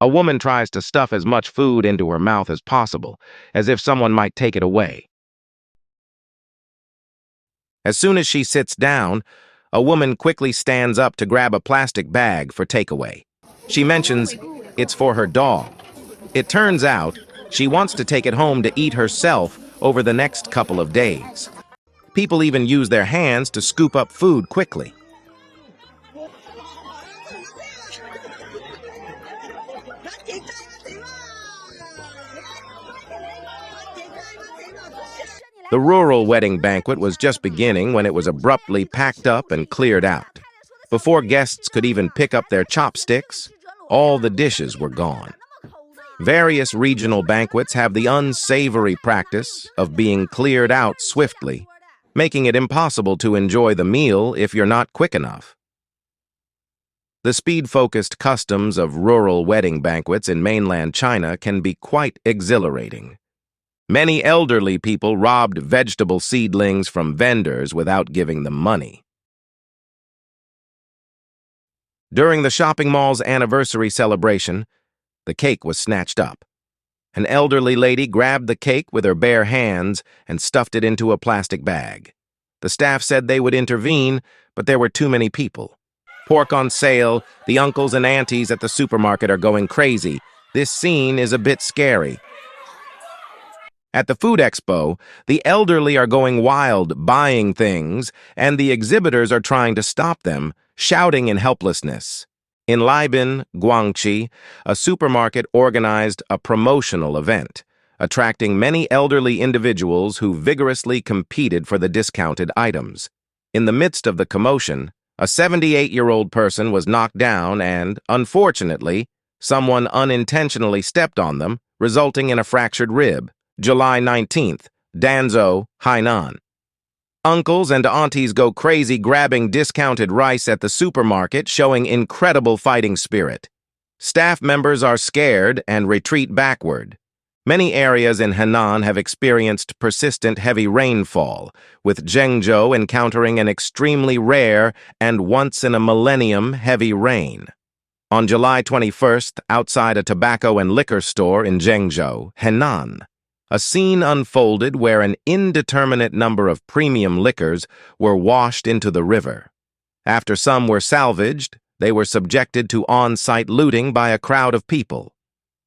A woman tries to stuff as much food into her mouth as possible, as if someone might take it away. As soon as she sits down, a woman quickly stands up to grab a plastic bag for takeaway. She mentions it's for her dog. It turns out she wants to take it home to eat herself over the next couple of days. People even use their hands to scoop up food quickly. The rural wedding banquet was just beginning when it was abruptly packed up and cleared out. Before guests could even pick up their chopsticks, all the dishes were gone. Various regional banquets have the unsavory practice of being cleared out swiftly, making it impossible to enjoy the meal if you're not quick enough. The speed-focused customs of rural wedding banquets in mainland China can be quite exhilarating. Many elderly people robbed vegetable seedlings from vendors without giving them money. During the shopping mall's anniversary celebration, the cake was snatched up. An elderly lady grabbed the cake with her bare hands and stuffed it into a plastic bag. The staff said they would intervene, but there were too many people. Pork on sale, the uncles and aunties at the supermarket are going crazy. This scene is a bit scary. At the food expo, the elderly are going wild, buying things, and the exhibitors are trying to stop them, shouting in helplessness. In Libin, Guangxi, a supermarket organized a promotional event, attracting many elderly individuals who vigorously competed for the discounted items. In the midst of the commotion, a 78-year-old person was knocked down and, unfortunately, someone unintentionally stepped on them, resulting in a fractured rib. July 19th, Danzhou, Hainan. Uncles and aunties go crazy grabbing discounted rice at the supermarket, showing incredible fighting spirit. Staff members are scared and retreat backward. Many areas in Henan have experienced persistent heavy rainfall, with Zhengzhou encountering an extremely rare and once-in-a-millennium heavy rain. On July 21st, outside a tobacco and liquor store in Zhengzhou, Henan, a scene unfolded where an indeterminate number of premium liquors were washed into the river. After some were salvaged, they were subjected to on-site looting by a crowd of people.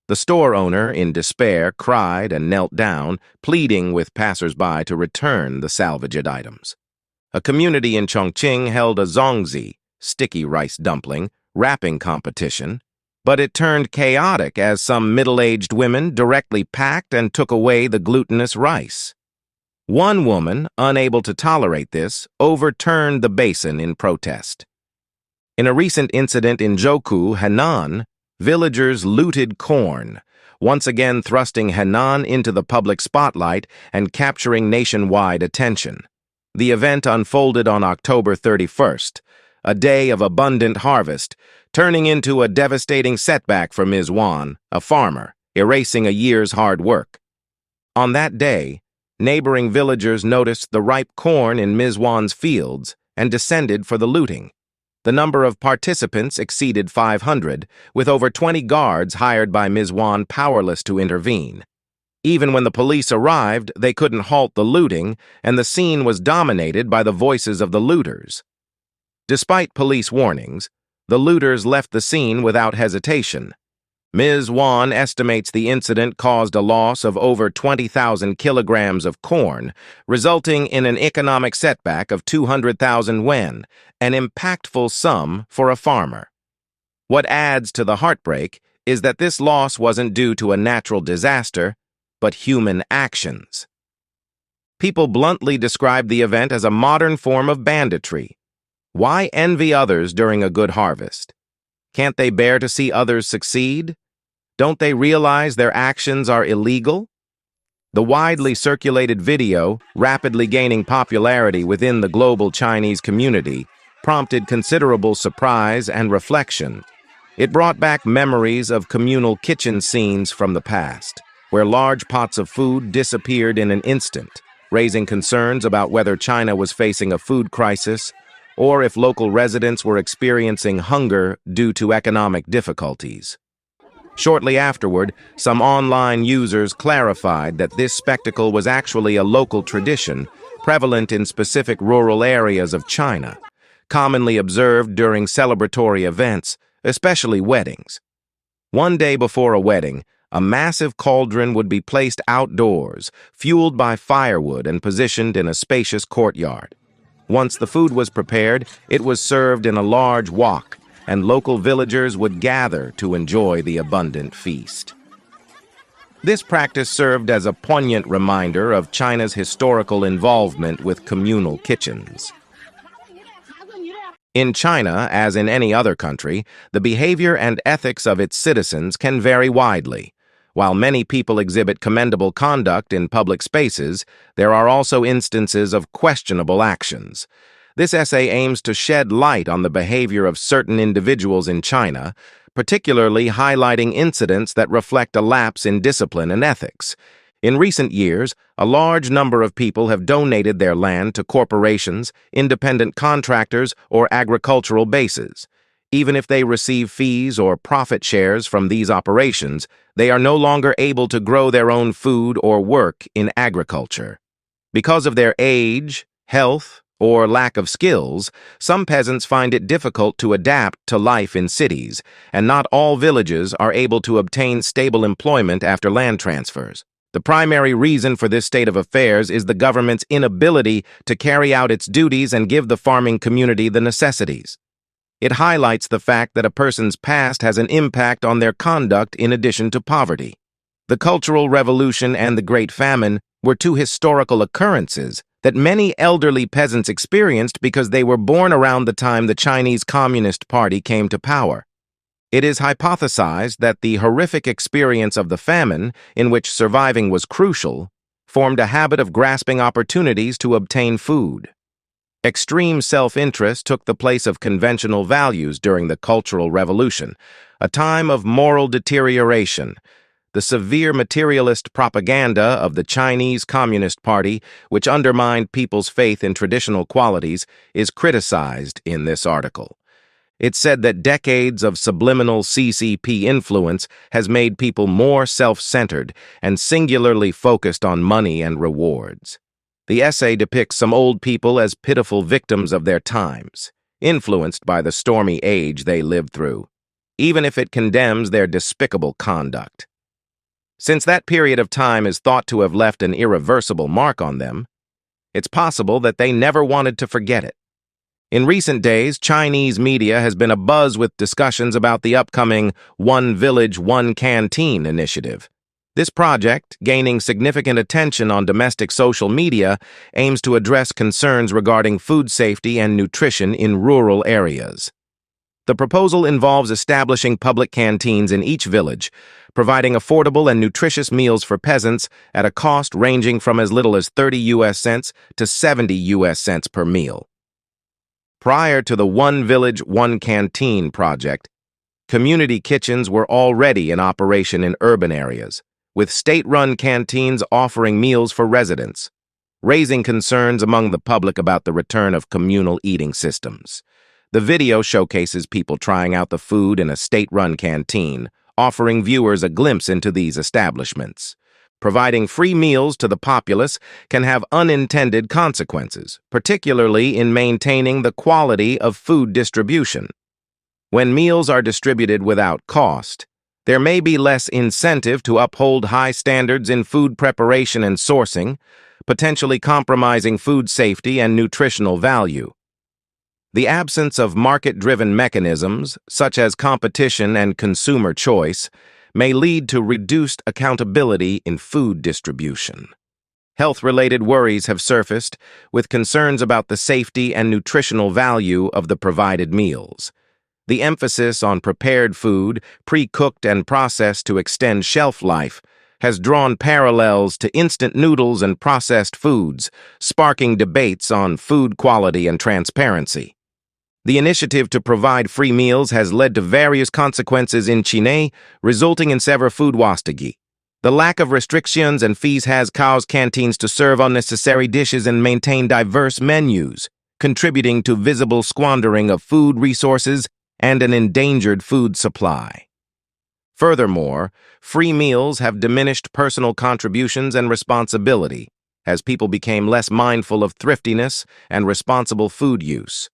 The store owner, in despair, cried and knelt down, pleading with passers-by to return the salvaged items. A community in Chongqing held a zongzi, sticky rice dumpling, wrapping competition, but it turned chaotic as some middle-aged women directly packed and took away the glutinous rice. One woman, unable to tolerate this, overturned the basin in protest. In a recent incident in Zhoukou, Henan, villagers looted corn, once again thrusting Henan into the public spotlight and capturing nationwide attention. The event unfolded on October 31st, a day of abundant harvest, turning into a devastating setback for Ms. Wan, a farmer, erasing a year's hard work. On that day, neighboring villagers noticed the ripe corn in Ms. Wan's fields and descended for the looting. The number of participants exceeded 500, with over 20 guards hired by Ms. Wan powerless to intervene. Even when the police arrived, they couldn't halt the looting, and the scene was dominated by the voices of the looters. Despite police warnings, the looters left the scene without hesitation. Ms. Wan estimates the incident caused a loss of over 20,000 kilograms of corn, resulting in an economic setback of 200,000 yuan, an impactful sum for a farmer. What adds to the heartbreak is that this loss wasn't due to a natural disaster, but human actions. People bluntly described the event as a modern form of banditry. Why envy others during a good harvest? Can't they bear to see others succeed? Don't they realize their actions are illegal? The widely circulated video, rapidly gaining popularity within the global Chinese community, prompted considerable surprise and reflection. It brought back memories of communal kitchen scenes from the past, where large pots of food disappeared in an instant, raising concerns about whether China was facing a food crisis or if local residents were experiencing hunger due to economic difficulties. Shortly afterward, some online users clarified that this spectacle was actually a local tradition prevalent in specific rural areas of China, commonly observed during celebratory events, especially weddings. One day before a wedding, a massive cauldron would be placed outdoors, fueled by firewood and positioned in a spacious courtyard. Once the food was prepared, it was served in a large wok, and local villagers would gather to enjoy the abundant feast. This practice served as a poignant reminder of China's historical involvement with communal kitchens. In China, as in any other country, the behavior and ethics of its citizens can vary widely. While many people exhibit commendable conduct in public spaces, there are also instances of questionable actions. This essay aims to shed light on the behavior of certain individuals in China, particularly highlighting incidents that reflect a lapse in discipline and ethics. In recent years, a large number of people have donated their land to corporations, independent contractors, or agricultural bases. Even if they receive fees or profit shares from these operations, they are no longer able to grow their own food or work in agriculture. Because of their age, health, or lack of skills, some peasants find it difficult to adapt to life in cities, and not all villages are able to obtain stable employment after land transfers. The primary reason for this state of affairs is the government's inability to carry out its duties and give the farming community the necessities. It highlights the fact that a person's past has an impact on their conduct in addition to poverty. The Cultural Revolution and the Great Famine were two historical occurrences that many elderly peasants experienced because they were born around the time the Chinese Communist Party came to power. It is hypothesized that the horrific experience of the famine, in which surviving was crucial, formed a habit of grasping opportunities to obtain food. Extreme self-interest took the place of conventional values during the Cultural Revolution, a time of moral deterioration. The severe materialist propaganda of the Chinese Communist Party, which undermined people's faith in traditional qualities, is criticized in this article. It said that decades of subliminal CCP influence has made people more self-centered and singularly focused on money and rewards. The essay depicts some old people as pitiful victims of their times, influenced by the stormy age they lived through, even if it condemns their despicable conduct. Since that period of time is thought to have left an irreversible mark on them, it's possible that they never wanted to forget it. In recent days, Chinese media has been abuzz with discussions about the upcoming One Village, One Canteen initiative. This project, gaining significant attention on domestic social media, aims to address concerns regarding food safety and nutrition in rural areas. The proposal involves establishing public canteens in each village, providing affordable and nutritious meals for peasants at a cost ranging from as little as 30 US cents to 70 US cents per meal. Prior to the One Village, One Canteen project, community kitchens were already in operation in urban areas, with state-run canteens offering meals for residents, raising concerns among the public about the return of communal eating systems. The video showcases people trying out the food in a state-run canteen, offering viewers a glimpse into these establishments. Providing free meals to the populace can have unintended consequences, particularly in maintaining the quality of food distribution. When meals are distributed without cost, there may be less incentive to uphold high standards in food preparation and sourcing, potentially compromising food safety and nutritional value. The absence of market-driven mechanisms, such as competition and consumer choice, may lead to reduced accountability in food distribution. Health-related worries have surfaced, with concerns about the safety and nutritional value of the provided meals. The emphasis on prepared food, pre-cooked and processed to extend shelf life, has drawn parallels to instant noodles and processed foods, sparking debates on food quality and transparency. The initiative to provide free meals has led to various consequences in Xi'an, resulting in severe food wastage. The lack of restrictions and fees has caused canteens to serve unnecessary dishes and maintain diverse menus, contributing to visible squandering of food resources and an endangered food supply. Furthermore, free meals have diminished personal contributions and responsibility, as people became less mindful of thriftiness and responsible food use.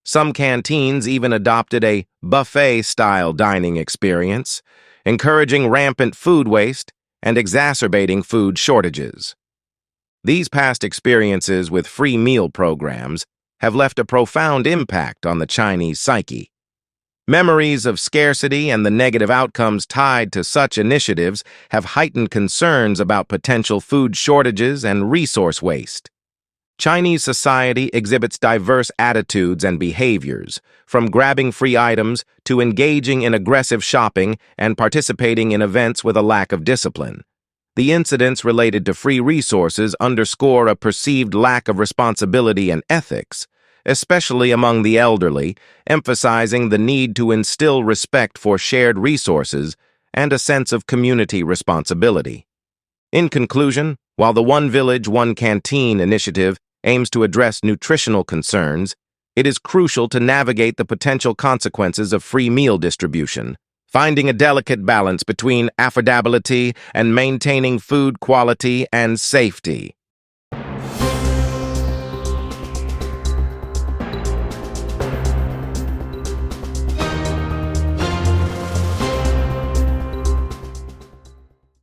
Some canteens even adopted a buffet-style dining experience, encouraging rampant food waste and exacerbating food shortages. These past experiences with free meal programs have left a profound impact on the Chinese psyche. Memories of scarcity and the negative outcomes tied to such initiatives have heightened concerns about potential food shortages and resource waste. Chinese society exhibits diverse attitudes and behaviors, from grabbing free items to engaging in aggressive shopping and participating in events with a lack of discipline. The incidents related to free resources underscore a perceived lack of responsibility and ethics, especially among the elderly, emphasizing the need to instill respect for shared resources and a sense of community responsibility. In conclusion, while the One Village, One Canteen initiative aims to address nutritional concerns, it is crucial to navigate the potential consequences of free meal distribution, finding a delicate balance between affordability and maintaining food quality and safety.